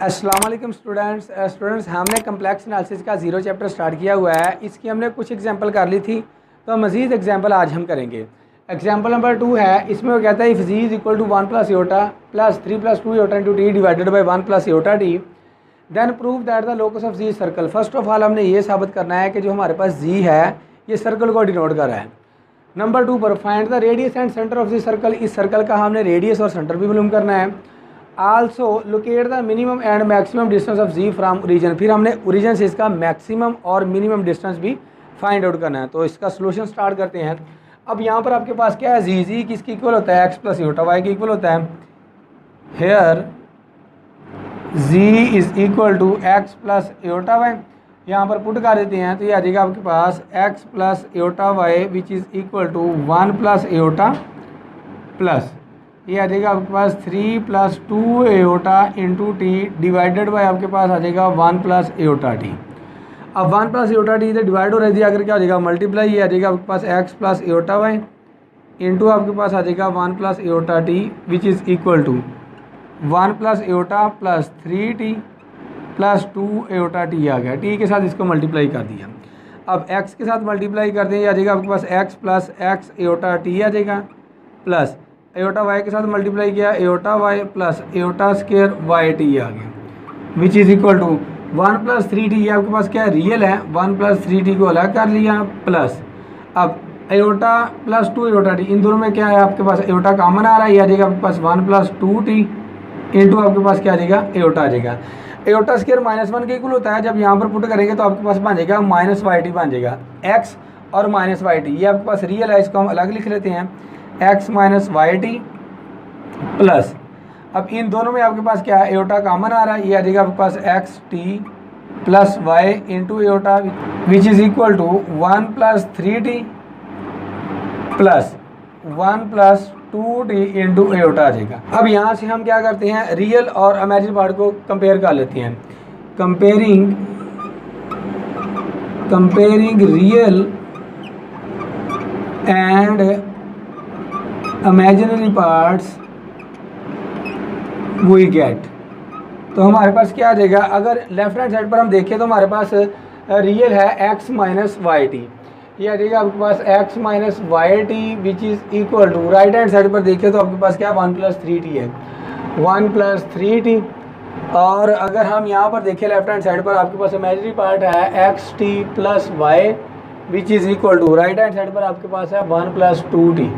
अस्सलाम वालेकुम स्टूडेंट्स हमने कम्प्लेक्स एनालिसिस का ज़ीरो चैप्टर स्टार्ट किया हुआ है। इसकी हमने कुछ एग्जांपल कर ली थी, तो मज़ीद एग्जांपल आज हम करेंगे। एग्जांपल नंबर 2 है, इसमें वो कहता है if z is equal to 1 plus iota plus 3 plus 2 iota into t divided by 1 plus iota t, then prove that the locus of z circle. First of all हमने ये साबित करना है कि जो हमारे पास जी है ये सर्कल को डिनोट कर रहा है। नंबर 2 पर find the radius and centre of this circle. इस सर्कल का हमने रेडियस और सेंटर भी मालूम करना है। Also locate the minimum and maximum distance of z from origin. फिर हमने ओरिजिन से इसका मैक्सिमम और मिनिमम डिस्टेंस भी फाइंड आउट करना है। तो इसका सोल्यूशन स्टार्ट करते हैं। अब यहाँ पर आपके पास क्या है, जी किसकी इक्वल होता है, एक्स प्लस योटा वाई की इक्वल होता है। Here z is equal to x plus iota y, यहाँ पर पुट कर देते हैं तो ये आ जाएगा आपके पास x plus iota y which is equal to 1 plus iota plus ये आ जाएगा आपके पास 3 plus 2 iota into t divided by आपके पास आ जाएगा 1 प्लस एयोटा टी। अब 1 प्लस एयोटा टी से डिवाइड हो रही थी, अगर क्या हो जाएगा मल्टीप्लाई, ये आ जाएगा आपके पास x plus iota y into आपके पास आ जाएगा 1 plus iota t which is equal to 1 plus iota plus 3t plus 2 iota t आ गया। टी के साथ इसको मल्टीप्लाई कर दिया। अब एक्स के साथ मल्टीप्लाई कर दें, ये आ जाएगा आपके पास x plus x iota t आ जाएगा प्लस एयोटा वाई के साथ मल्टीप्लाई किया iota y plus iota square y t आ गया which is equal to 1 plus 3t। ये आपके पास क्या है, रियल है। 1 प्लस 3t को अलग कर लिया प्लस अब एयोटा प्लस 2 एयोटा टी, इन दोनों में क्या है आपके पास एयोटा कॉमन आ रहा है, ये आ जाएगा आपके पास 1 प्लस 2t इंटू आपके पास क्या आ जाएगा एयोटा आ जाएगा। एयोटा स्क्वायर -1 के इक्वल होता है। जब यहाँ पर पुट करेंगे तो आपके पास बन जाएगा माइनस वाई टी बन जाएगा, एक्स और माइनस वाई टी। ये आपके पास रियल है, इसको हम अलग लिख लेते हैं x minus y t plus अब इन दोनों में आपके पास क्या है एयोटा कॉमन आ रहा है, ये आ जाएगा आपके पास x t plus y into iota which is equal to 1 plus 3t plus 1 plus 2t into iota आ जाएगा। अब यहाँ से हम क्या करते हैं, रियल और इमेजिन पार्ट को कंपेयर कर लेते हैं। Comparing real and imaginary parts we get. तो हमारे पास क्या आ जाएगा, अगर लेफ्ट हैंड साइड पर हम देखें तो हमारे पास रियल है x माइनस वाई टी, ये आ जाएगा आपके पास x minus y t which is equal to right hand side पर देखें तो आपके पास क्या 1 प्लस 3t है, 1 प्लस 3t। और अगर हम यहाँ पर देखें लेफ्ट हैंड साइड पर आपके पास इमेजिनरी पार्ट है x t plus y which is equal to right hand side पर आपके पास है 1 प्लस 2t।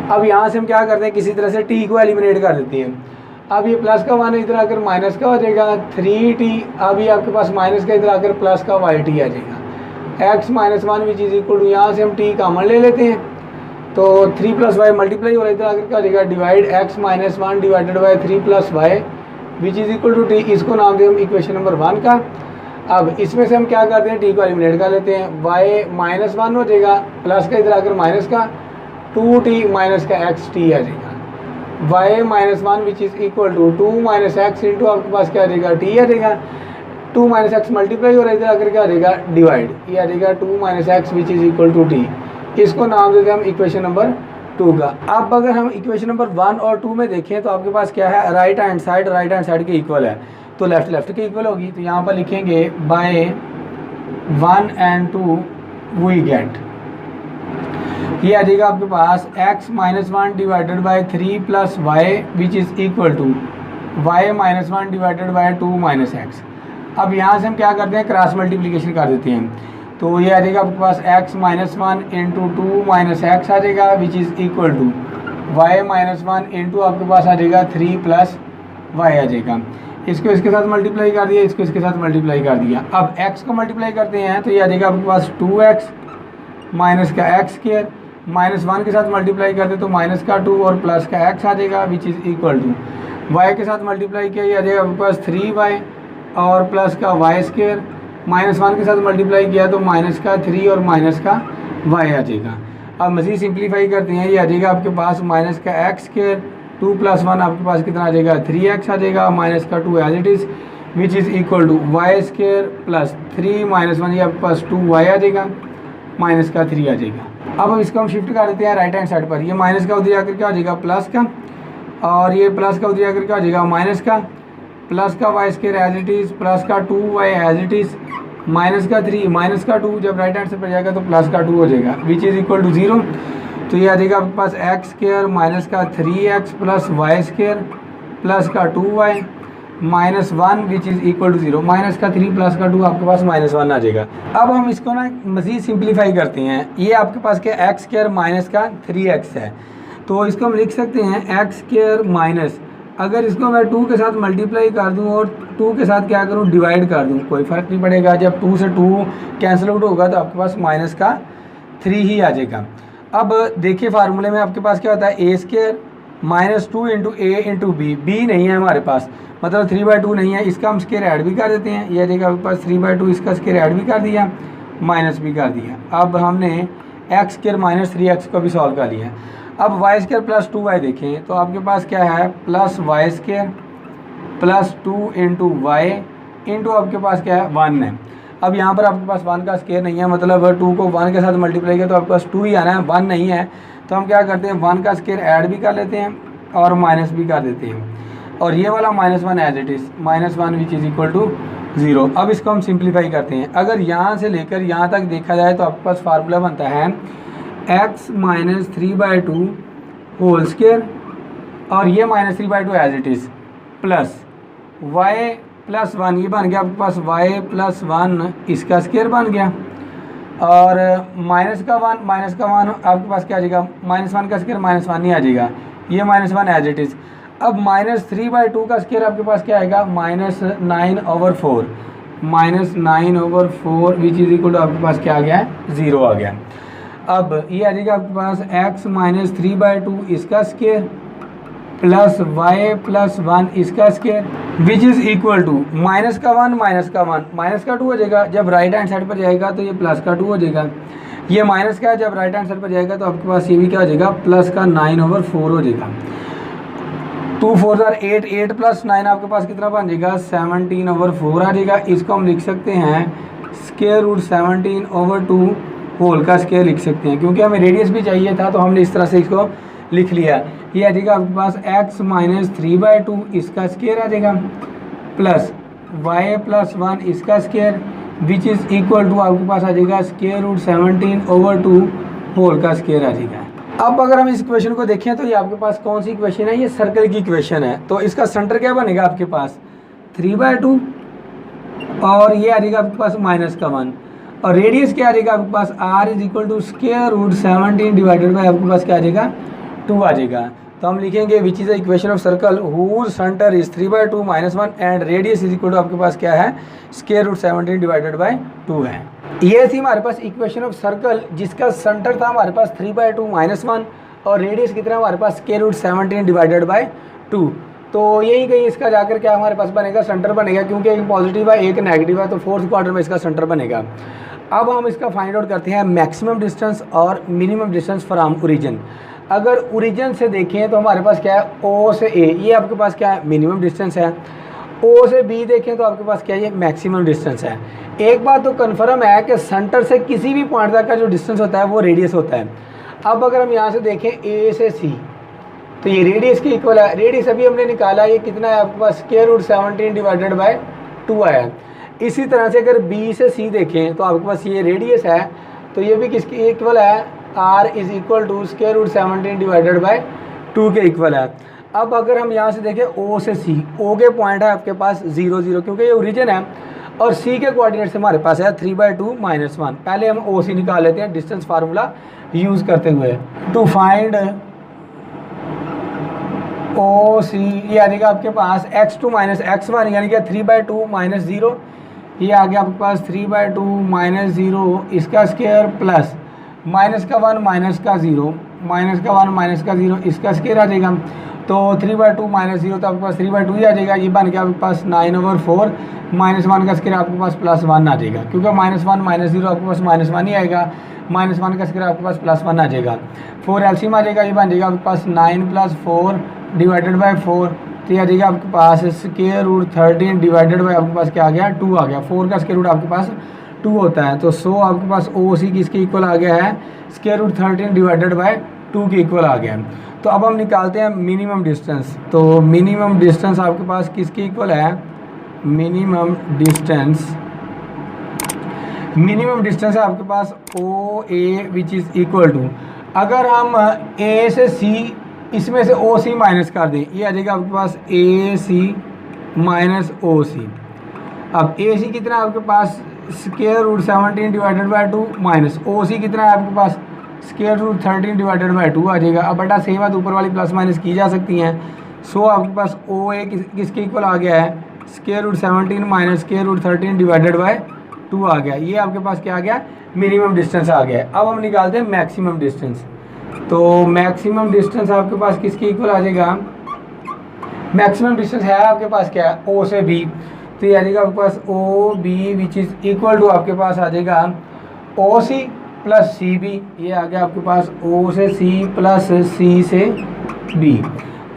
अब यहाँ से हम क्या करते हैं, किसी तरह से t को एलिमिनेट कर देते हैं। अब ये प्लस का 1 इधर आकर माइनस का हो जाएगा 3t, अब ये आपके पास माइनस का इधर आकर प्लस का वाई टी आ जाएगा x minus 1 which is equal to, यहाँ से हम t कॉमन ले लेते हैं तो 3 प्लस वाई मल्टीप्लाई हो रहा है, इधर आकर क्या हो जाएगा divide x minus 1 divided by 3 plus y which is equal to t। इसको नाम दें हम इक्वेशन नंबर 1 का। अब इसमें से हम क्या करते हैं, t को एलिमिनेट कर लेते हैं, y माइनस 1 हो जाएगा प्लस का इधर आकर माइनस का 2t माइनस का एक्स टी आ जाएगा, y minus 1 which is equal to 2 minus x into आपके पास क्या आ जाएगा t आ जाएगा, 2 माइनस एक्स मल्टीप्लाई हो रहा है, इधर आकर क्या आ जाएगा डिवाइड, ये आ जाएगा 2 minus x which is equal to t। इसको नाम देते हैं हम इक्वेशन नंबर 2 का। अब अगर हम इक्वेशन नंबर 1 और 2 में देखें तो आपके पास क्या है, राइट हैंड साइड के इक्वल है तो लेफ्ट के इक्वल होगी। तो यहाँ पर लिखेंगे बाय 1 and 2 वी गेट, ये आ जाएगा आपके पास x minus 1 divided by 3 plus y which is equal to y minus 1 divided by 2 minus x. अब यहाँ से हम क्या करते हैं, क्रॉस मल्टीप्लिकेशन कर देते हैं तो ये आ जाएगा आपके पास x minus 1 into 2 minus x आ जाएगा which is equal to y minus 1 into आपके पास आ जाएगा 3 प्लस वाई आ जाएगा। इसको इसके साथ मल्टीप्लाई कर दिया, इसको इसके साथ मल्टीप्लाई कर दिया। अब x को मल्टीप्लाई करते हैं तो ये आ जाएगा आपके पास 2x माइनस का एक्स स्क्वायर, माइनस 1 के साथ मल्टीप्लाई करते तो माइनस का 2 और प्लस का x आ जाएगा which is equal to y के साथ मल्टीप्लाई किया, ये आ जाएगा आपके पास 3y और प्लस का वाई स्क्वायर, माइनस 1 के साथ मल्टीप्लाई किया तो माइनस का 3 और माइनस का y आ जाएगा। अब मज़ीद सिंप्लीफाई करते हैं, ये आ जाएगा आपके पास माइनस का एक्स स्क्वायर 2 प्लस 1 आपके पास कितना आ जाएगा 3x आ जाएगा, माइनस का 2 as it is which is equal to y square plus 3 minus 1, ये आपके पास 2y आ जाएगा, माइनस का 3 आ जाएगा। अब इसको हम शिफ्ट कर देते हैं राइट हैंड साइड पर, ये माइनस का उधर आकर क्या हो जाएगा प्लस का, और ये प्लस का उधर आकर क्या हो जाएगा माइनस का, प्लस का y square as it is, plus का 2y as it is, minus का 3 माइनस का 2, जब राइट हैंड से पर जाएगा तो प्लस का 2 हो जाएगा, विच इज़ इक्वल टू 0। तो ये आ जाएगा आपके पास एक्स स्क्वायर माइनस का 3x plus y square plus का 2y minus 1 which is equal to 0। Minus का 3 प्लस का 2 आपके पास माइनस 1 आ जाएगा। अब हम इसको ना मज़ीद सिंप्लीफाई करते हैं। ये आपके पास क्या एक्स स्क्वायर माइनस का 3x है, तो इसको हम लिख सकते हैं एक्स स्क्वायर माइनस, अगर इसको मैं 2 के साथ मल्टीप्लाई कर दूं और 2 के साथ क्या करूं डिवाइड कर दूं, कोई फ़र्क नहीं पड़ेगा। जब 2 से 2 कैंसिल आउट होगा तो आपके पास माइनस का 3 ही आ जाएगा। अब देखिए फार्मूले में आपके पास क्या होता है, ए स्क्वायर माइनस 2 इंटू ए इंटू बी, बी नहीं है हमारे पास, मतलब 3/2 नहीं है, इसका हम स्क्वायर ऐड भी कर देते हैं। यह देखिए आपके पास 3/2, इसका स्क्वायर ऐड भी कर दिया, माइनस भी कर दिया। अब हमने एक्स स्क्वायर माइनस 3x को भी सॉल्व कर लिया। अब वाई स्क्वायर प्लस 2y देखें तो आपके पास क्या है, plus y square plus 2 into y into आपके पास क्या है 1 है। अब यहाँ पर आपके पास 1 का स्क्वायर नहीं है, मतलब 2 को 1 के साथ मल्टीप्लाई किया तो आपके पास 2 ही आना है, 1 नहीं है। तो हम क्या करते हैं, 1 का स्क्वायर ऐड भी कर लेते हैं और माइनस भी कर देते हैं, और ये वाला -1 as it is, -1 which is equal to 0। अब इसको हम सिंप्लीफाई करते हैं। अगर यहाँ से लेकर यहाँ तक देखा जाए तो आपके पास फार्मूला बनता है x माइनस 3/2 होल स्क्वायर, और ये -3/2 as it is, plus y plus 1, ये बन गया आपके पास y प्लस 1, इसका स्क्वायर बन गया, और माइनस का 1 आपके पास क्या आ जाएगा, -1 का स्क्वायर -1 ही आ जाएगा, ये -1 एज इट इज़। अब -3/2 का स्क्वायर आपके पास क्या आएगा, -9/4, -9/4 विच इज़ इक्वल टू आपके पास क्या आ गया है, 0 आ गया। अब ये आ जाएगा आपके पास x माइनस 3/2 इसका स्क्वायर प्लस y प्लस 1 इसका square which is equal to minus का 1 माइनस का 2 हो जाएगा, जब राइट हैंड साइड पर जाएगा तो ये प्लस का 2 हो जाएगा। ये माइनस का है, जब राइट हैंड साइड पर जाएगा तो आपके पास ये भी क्या हो जाएगा, प्लस का 9/4 हो जाएगा। 2 4 8, 8 प्लस 9 आपके पास कितना बन जाएगा, 17/4 आ जाएगा। इसको हम लिख सकते हैं स्क्वायर रूट 17/2 होल का स्क्वायर लिख सकते हैं, क्योंकि हमें रेडियस भी चाहिए था तो हमने इस तरह से इसको लिख लिया। ये आ जाएगा आपके पास x माइनस 3/2 इसका स्क्वायर आ जाएगा, प्लस y प्लस 1 इसका square which is equal to आपके पास आ जाएगा स्क्वायर रूट 17/2 होल का स्क्वायर आ जाएगा। अब अगर हम इस इक्वेशन को देखें तो ये आपके पास कौन सी इक्वेशन है, ये सर्कल की इक्वेशन है। तो इसका सेंटर क्या बनेगा आपके पास 3/2, और ये आ जाएगा आपके पास -1, और रेडियस क्या आ जाएगा आपके पास r is equal to square root 17 divided by आपके पास क्या आ जाएगा 2 आ जाएगा। तो हम लिखेंगे which is the equation of circle whose centre is 3/2 -1 and radius is equal to आपके पास क्या है, स्क्वायर रूट 17 डिवाइडेड बाय 2 है। ये थी हमारे पास इक्वेशन ऑफ सर्कल जिसका सेंटर था हमारे पास 3/2 -1 और रेडियस कितना हमारे पास स्क्वायर रूट 17 डिवाइडेड बाय 2। तो यही कहीं इसका जाकर क्या हमारे पास बनेगा, सेंटर बनेगा, क्योंकि एक पॉजिटिव है एक नेगेटिव है, तो फोर्थ क्वार्टर में इसका सेंटर बनेगा। अब हम इसका फाइंड आउट करते हैं मैक्सिमम डिस्टेंस और मिनिमम डिस्टेंस फ्रॉम ओरिजिन। अगर ओरिजिन से देखें तो हमारे पास क्या है, ओ से ए, ये आपके पास क्या है मिनिमम डिस्टेंस है। ओ से बी देखें तो आपके पास क्या है, ये मैक्सिमम डिस्टेंस है। एक बात तो कन्फर्म है कि सेंटर से किसी भी पॉइंट तक का जो डिस्टेंस होता है वो रेडियस होता है। अब अगर हम यहाँ से देखें ए से सी तो ये रेडियस के इक्वल है। रेडियस अभी हमने निकाला, ये कितना है आपके पास स्क्वायर रूट 17 डिवाइडेड बाय 2 आया। इसी तरह से अगर बी से सी देखें तो आपके पास ये रेडियस है, तो ये भी किसके इक्वल है, r is equal to square root 17 divided by 2 के इक्वल है। अब अगर हम यहाँ से देखें ओ से सी, ओ के पॉइंट है आपके पास 0 0 क्योंकि ये ओरिजिन है, और सी के कोऑर्डिनेट्स हमारे पास है 3/2 -1। पहले हम ओ सी निकाल लेते हैं डिस्टेंस फार्मूला यूज़ करते हुए। टू फाइंड ओ सी, ये आ जाएगा आपके पास x2 माइनस x1 यानी कि 3/2 -0, ये आ गया आपके पास 3/2 -0 इसका स्क्वायर प्लस माइनस का 1 माइनस का 0 इसका स्क्वायर आ जाएगा। तो 3/2 -0 तो आपके पास 3/2 ही आ जाएगा। ये बन गया आपके पास 9/4 -1 का स्क्वायर आपके पास +1 आ जाएगा, क्योंकि -1 -0 आपके पास -1 ही आएगा, -1 का स्क्वायर आपके पास +1 आ जाएगा। 4 एलसीएम आ जाएगा, ये बन जाएगा आपके पास 9 + 4 डिवाइडेड बाय 4, तो ये आ जाएगा आपके पास स्क्वायर रूट 13 डिवाइडेड बाय आपके पास क्या आ गया 2 आ गया। 4 का स्क्वायर रूट आपके पास 2 होता है, तो 100 आपके पास ओ सी किसके इक्वल आ गया है, स्क्वायर रूट 13 डिवाइडेड बाय 2 के इक्वल आ गया है। तो तो अब हम निकालते हैं मिनिमम डिस्टेंस। तो मिनिमम डिस्टेंस आपके पास किसके इक्वल है, मिनिमम डिस्टेंस है आपके पास ओ ए विच इज़ इक्वल टू, अगर हम ए से सी इसमें से ओ सी माइनस कर दें, ये आ जाएगा आपके पास ए सी माइनस ओ सी। अब ए सी कितना है आपके पास square root 17 divided by 2 minus O C कितना है आपके पास स्क्वायर रूट 13 डिवाइडेड बाई 2 आ जाएगा। अब बटा सेम बात ऊपर वाली प्लस माइनस की जा सकती हैं। सो आपके पास ओ ए किसके इक्वल आ गया है, square root 17 minus square root 13 divided by 2 आ गया। ये आपके पास क्या आ गया, मिनिमम डिस्टेंस आ गया है। अब हम निकालते हैं मैक्सिमम डिस्टेंस। तो मैक्सिमम डिस्टेंस आपके पास किसके इक्वल आ जाएगा, मैक्सिमम डिस्टेंस है आपके पास क्या है, ओ से बी। तो ये आ जाएगा आपके पास O B which is equal to आपके पास आ जाएगा ओ सी प्लस सी बी। ये आ गया आपके पास ओ से सी प्लस सी से बी।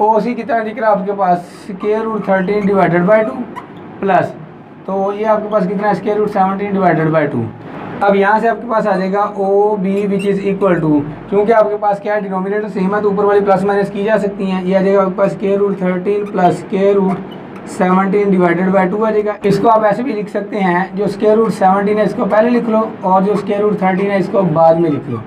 ओ सी कितना दिख रहा है आपके पास square root 13 divided by 2 plus, तो ये आपके पास कितना है स्क्वायर रूट 17 डिवाइडेड बाई 2। अब यहाँ से आपके पास आ जाएगा O B which is equal to, क्योंकि आपके पास क्या है डिनोमिनेटर सेम है तो ऊपर वाली प्लस माइनस की जा सकती हैं। ये आ जाएगा आपके पास square root 13 plus square root 17 divided by 2 आ जाएगा। इसको आप ऐसे भी लिख सकते हैं, जो स्क्वायर रूट 17 है इसको पहले लिख लो और जो स्क्वायर रूट 13 है इसको बाद में लिख लो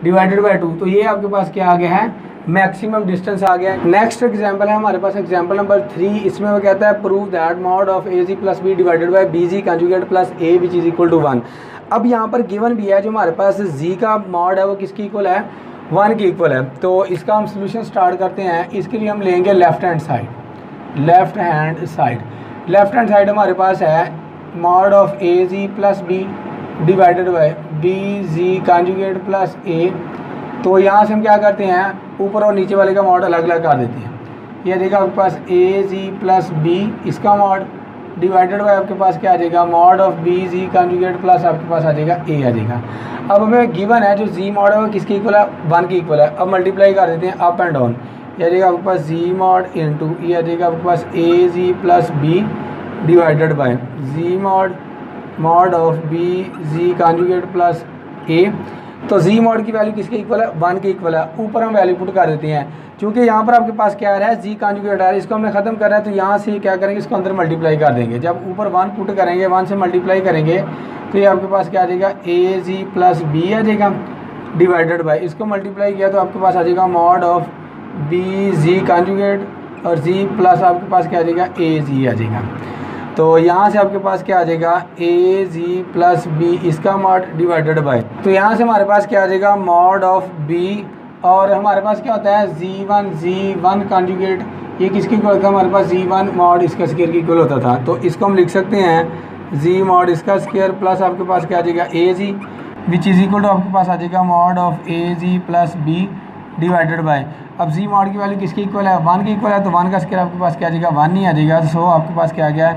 डिवाइडेड बाई 2। तो ये आपके पास क्या आ गया है, मैक्सिमम डिस्टेंस आ गया। नेक्स्ट एग्जांपल है हमारे पास एग्जांपल नंबर 3। इसमें वो कहता है prove that mod of a z plus b divided by b z conjugate plus a which is equal to 1। अब यहाँ पर गिवन भी है जो हमारे पास जी का मॉड है वो किसकी इक्वल है, 1 की इक्वल है। तो इसका हम सोल्यूशन स्टार्ट करते हैं। इसके लिए हम लेंगे left hand side. Left hand side हमारे पास है mod of a z plus b divided by b z conjugate plus a. तो यहाँ से हम क्या करते हैं, ऊपर और नीचे वाले का मॉड अलग अलग कर देते हैं। ये देखा आपके पास ए जी प्लस बी इसका मॉड डिवाइडेड बाई आपके पास क्या आ जाएगा mod of b z conjugate plus आपके पास आ जाएगा ए आ जाएगा। अब हमें गिवन है जो जी मॉड है वो किसकी इक्वल है, 1 की इक्वल है। अब मल्टीप्लाई कर देते हैं अप एंड डाउन। ये आ जाएगा आपके पास जी मॉड इंटू ये आ जाएगा आपके पास a z plus b divided by z mod of b z conjugate plus a. तो जी मॉड की वैल्यू किसके इक्वल है, 1 के इक्वल है। ऊपर हम वैल्यू पुट कर देते हैं, क्योंकि यहाँ पर आपके पास क्या आ रहा है जी कंजुगेट आ रहा है, इसको हमने खत्म करना है। तो यहाँ से क्या करेंगे, इसको अंदर मल्टीप्लाई कर देंगे। जब ऊपर 1 पुट करेंगे 1 से मल्टीप्लाई करेंगे तो ये आपके पास क्या आ जाएगा ए जी प्लस बी आ जाएगा डिवाइडेड बाई, इसको मल्टीप्लाई किया तो आपके पास आ जाएगा mod of b z conjugate और जी प्लस आपके पास क्या आ जाएगा ए जी आ जाएगा। तो यहाँ से आपके पास क्या आ जाएगा ए जी प्लस बी इसका मॉड डिवाइडेड बाई, तो यहाँ से हमारे पास क्या आ जाएगा मॉड ऑफ बी और हमारे पास क्या होता है जी वन कंजुगेट, ये किसकी इक्वल होता है हमारे पास जी1 मॉड इसका स्क्वायर की इक्वल होता था। तो इसको हम लिख सकते हैं जी मॉड इसका स्क्वायर प्लस आपके पास क्या आ जाएगा a z which is equal to आपके पास आ जाएगा mod of a z plus b divided by. अब जी मॉड की वैल्यू किसकी इक्वल है, 1 की इक्वल है, तो 1 का स्क्वायर आपके पास क्या आ जाएगा 1 ही आ जाएगा। सो आपके पास क्या आ गया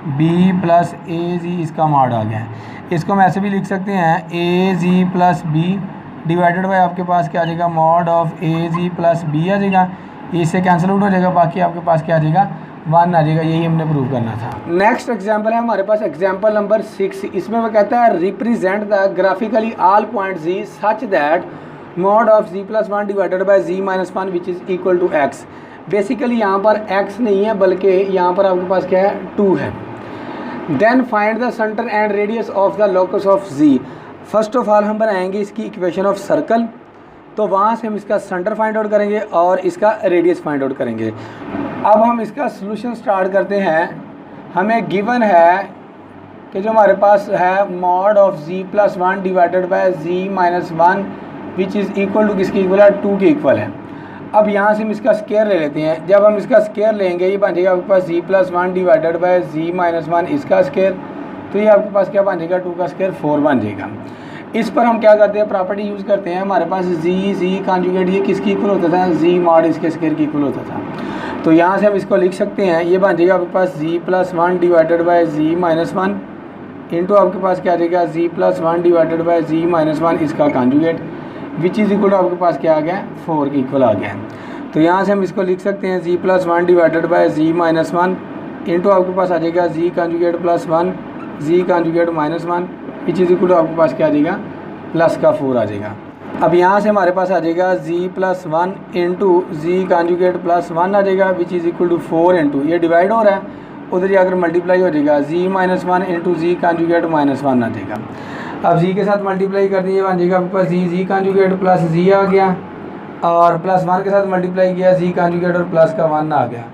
बी प्लस ए जी इसका मॉड आ गया है। इसको हम ऐसे भी लिख सकते हैं a z plus b divided by आपके पास क्या आ जाएगा mod of a z plus b आ जाएगा। इससे कैंसिल आउट हो जाएगा, बाकी आपके पास क्या आ जाएगा 1 आ जाएगा। यही हमने प्रूव करना था। नेक्स्ट एग्जांपल है हमारे पास एग्जांपल नंबर 6। इसमें वो कहता है represent the graphically all point z such that mod of z plus 1 divided by z minus 1 which is equal to x. Basically यहाँ पर x नहीं है बल्कि यहाँ पर आपके पास क्या है 2 है। Then find the centre and radius of the locus of z। First of all हम बनाएंगे इसकी इक्वेशन ऑफ सर्कल, तो वहाँ से हम इसका सेंटर फाइंड आउट करेंगे और इसका रेडियस फाइंड आउट करेंगे। अब हम इसका सॉल्यूशन स्टार्ट करते हैं। हमें गिवन है कि जो हमारे पास है mod of z plus 1 divided by z minus 1 which is equal to किसकी इक्वल है 2 के इक्वल है। अब यहाँ से हम इसका स्क्वायर ले लेते हैं। जब हम इसका स्क्वायर लेंगे ये बन जाएगा आपके पास z plus 1 divided by z minus 1 इसका स्क्वायर, तो ये आपके पास क्या बन जाएगा 2 का स्क्वायर 4 बन जाएगा। इस पर हम क्या करते हैं प्रॉपर्टी यूज़ करते हैं। हमारे पास जी कॉन्जुगेट ये किसकी इक्वल होता था जी मॉड इसके स्क्वायर की इक्वल होता था। तो यहाँ से हम इसको लिख सकते हैं, ये बन जाएगा आपके पास z plus 1 divided by z minus 1 into आपके पास क्या आ जाएगा z plus 1 divided by z minus 1 इसका conjugate which is equal to आपके पास क्या आ गया 4 के इक्वल आ गया। तो यहाँ से हम इसको लिख सकते हैं z plus 1 divided by z minus 1 into आपके पास आ जाएगा z conjugate plus 1 z conjugate minus 1 which is equal to आपके पास क्या आ जाएगा प्लस का 4 आ जाएगा। अब यहाँ से हमारे पास आ जाएगा z plus 1 into z conjugate plus 1 आ जाएगा which is equal to 4 into, ये डिवाइड हो रहा है, उधर जाकर मल्टीप्लाई हो जाएगा z minus 1 into z conjugate minus 1 आ जाएगा। अब z के साथ मल्टीप्लाई कर दिए, बन जाएगा आपके पास जी कॉन्जुगेट प्लस z आ गया, और प्लस 1 के साथ मल्टीप्लाई किया जी कॉन्जुगेट और प्लस का 1 आ गया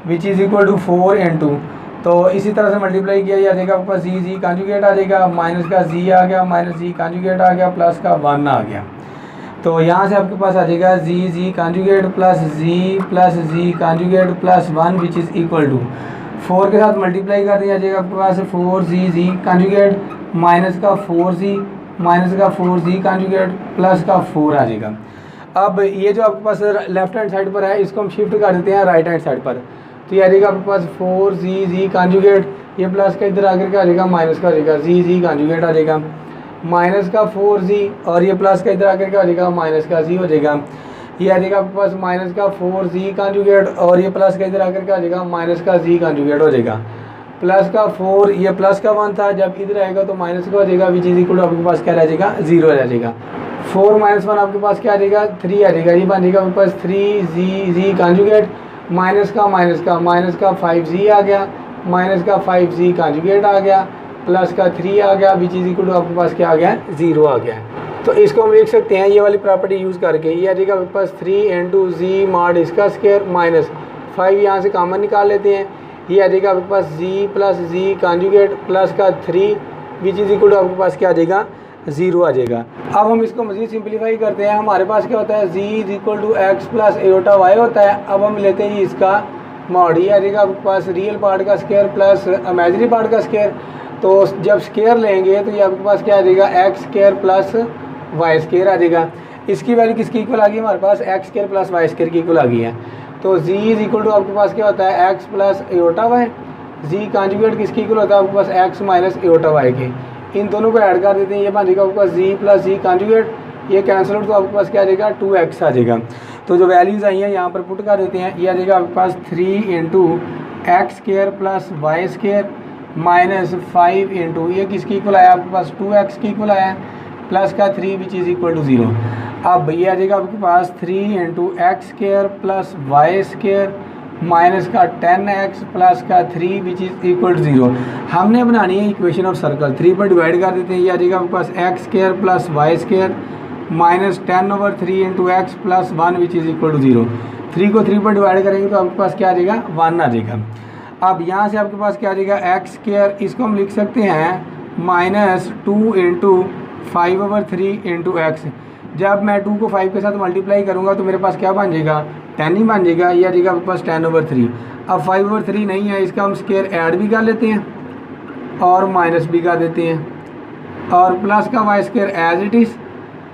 which is equal to 4 into, तो इसी तरह से मल्टीप्लाई किया आ जाएगा आपके पास जी कॉन्जुगेट आ जाएगा, माइनस का z आ गया, माइनस जी कॉन्जुगेट आ गया, प्लस का 1 आ गया। तो यहाँ से आपके पास आ जाएगा z conjugate plus z conjugate plus 1 which is equal to 4 के साथ मल्टीप्लाई कर दिया जाएगा आपके पास 4 जी कॉन्जुगेट माइनस का 4 माइनस का 4 कॉन्जुगेट प्लस का 4 आ जाएगा। अब ये जो आपके पास लेफ्ट हैंड साइड पर है इसको हम शिफ्ट कर देते हैं राइट हैंड साइड पर, तो ये आ जाएगा आपके पास 4 जी कॉन्जुगेट, ये प्लस का इधर आकर के आ जाएगा माइनस का आ जाएगा जी कॉन्जुगेट आ जाएगा, माइनस का 4 और ये प्लस का इधर आकर के आ जाएगा माइनस का जी हो जाएगा, ये आ जाएगा आपके पास माइनस का 4 कॉन्जुगेट और ये प्लस का इधर आकर के आ जाएगा माइनस का जी कॉन्जुगेट हो जाएगा, प्लस का 4, ये प्लस का 1 था, जब इधर आएगा तो माइनस का हो जाएगा विच इज इक्वल टू आपके पास क्या रह जाएगा 0 रह जाएगा। 4 माइनस 1 आपके पास क्या आ जाएगा 3 आ जाएगा, ये बन जाएगा आपके पास 3 जी कॉन्जुगेट माइनस का 5 आ गया, माइनस का 5 कॉन्जुगेट आ गया, प्लस का 3 आ गया विच इज इक्वल टू आपके पास क्या आ गया 0 आ गया। तो इसको हम लिख सकते हैं ये वाली प्रॉपर्टी यूज़ करके, ये आ जाएगा आपके पास 3 इंटू जी मॉड इसका स्क्वायर माइनस 5 यहाँ से कॉमन निकाल लेते हैं, ये आ जाएगा आपके पास z plus z conjugate plus का 3 विच इज इक्वल टू आपके पास क्या आ जाएगा 0 आ जाएगा। अब हम इसको मज़ीद सिंप्लीफाई करते हैं, हमारे पास क्या होता है z is equal to x plus iota y होता है। अब हम लेते हैं इसका मॉड, ये आ जाएगा आपके पास रियल पार्ट का स्क्वायर प्लस इमेजिनरी पार्ट का स्क्वायर, तो जब स्क्वायर लेंगे तो ये आपके पास क्या आ जाएगा x square plus y square आ जाएगा। इसकी वैल्यू किसकी इक्वल आ गई हमारे पास x square plus y square की इक्वल आ गई है, तो जी इज इक्वल टू आपके पास क्या होता है x plus iota Y, z conjugate किसकी इक्वल होता है आपके पास एक्स माइनस एयोटा वाई के, इन दोनों को ऐड कर देते हैं, ये बन जाएगा आपके पास जी प्लस जी कॉन्जुगेट, ये कैंसिल आउट तो आपके पास क्या आ जाएगा 2x आ जाएगा। तो जो वैल्यूज़ आई हैं यहाँ पर पुट कर देते हैं, ये आ जाएगा आपके पास 3 into x square plus y square minus 5 into ये किसकी इक्वल आया आपके पास 2x की इक्वल आया प्लस का 3 विच इज़ इक्वल टू 0। अब ये आ जाएगा आपके पास 3 into x square plus y square minus का 10x प्लस का 3 विच इज़ इक्वल टू 0। हमने बनानी है इक्वेशन ऑफ सर्कल, 3 पर डिवाइड कर देते हैं, ये आ जाएगा आपके पास x square plus y square minus 10/3 into x plus 1 which is equal to 0। 3 को 3 पर डिवाइड करेंगे तो आपके पास क्या आ जाएगा 1 आ जाएगा। अब यहाँ से आपके पास क्या आ जाएगा एक्स स्क्वायर, इसको हम लिख सकते हैं माइनस 2 इंटू 5/3 इंटू एक्स। जब मैं 2 को 5 के साथ मल्टीप्लाई करूँगा तो मेरे पास क्या बन जाएगा 10 ही बन जाएगा, ये आ जाएगा आपके पास 10/3। अब 5/3 नहीं है, इसका हम स्क्वायर ऐड भी कर लेते हैं और माइनस भी कर देते हैं, और प्लस का y square as it is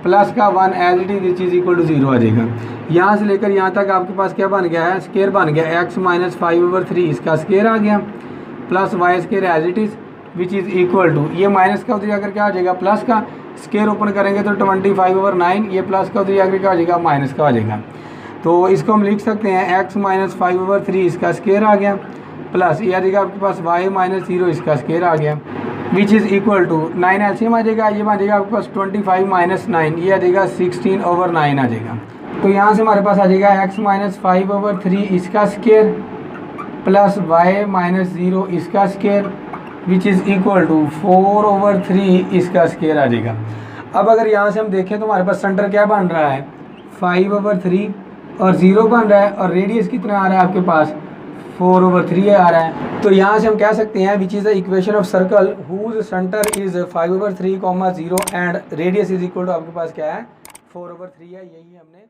plus का 1 as it is which is equal to 0 आ जाएगा। यहाँ से लेकर यहाँ तक आपके पास क्या बन गया है स्क्वायर बन गया x माइनस 5/3 इसका स्क्वायर आ गया plus y square as it is which is equal to, ये माइनस का उधर जाकर क्या आ जाएगा प्लस का, स्क्वायर ओपन करेंगे तो 25/9, ये प्लस का उधर जाकर क्या आ जाएगा माइनस का आ जाएगा। तो इसको हम लिख सकते हैं x माइनस 5/3 इसका स्क्वायर आ गया प्लस ये आ जाएगा आपके पास y माइनस 0 इसका स्क्वायर आ गया which is equal to 9 LCM आ जाएगा, ये आ जाएगा आपके पास 25 माइनस 9, ये आ जाएगा 16/9 आ जाएगा। तो यहाँ से हमारे पास आ जाएगा x माइनस 5/3 इसका स्क्वायर प्लस y माइनस 0 इसका square which is equal to 4/3 इसका स्क्वायर आ जाएगा। अब अगर यहाँ से हम देखें तो हमारे पास सेंटर क्या बन रहा है 5/3 और 0 बन रहा है, और रेडियस कितना आ रहा है आपके पास 4/3 आ रहा है। तो यहाँ से हम कह सकते हैं which is the equation of circle whose centre is 5/3, 0 and radius is equal to आपके पास क्या है 4/3 है, यही हमने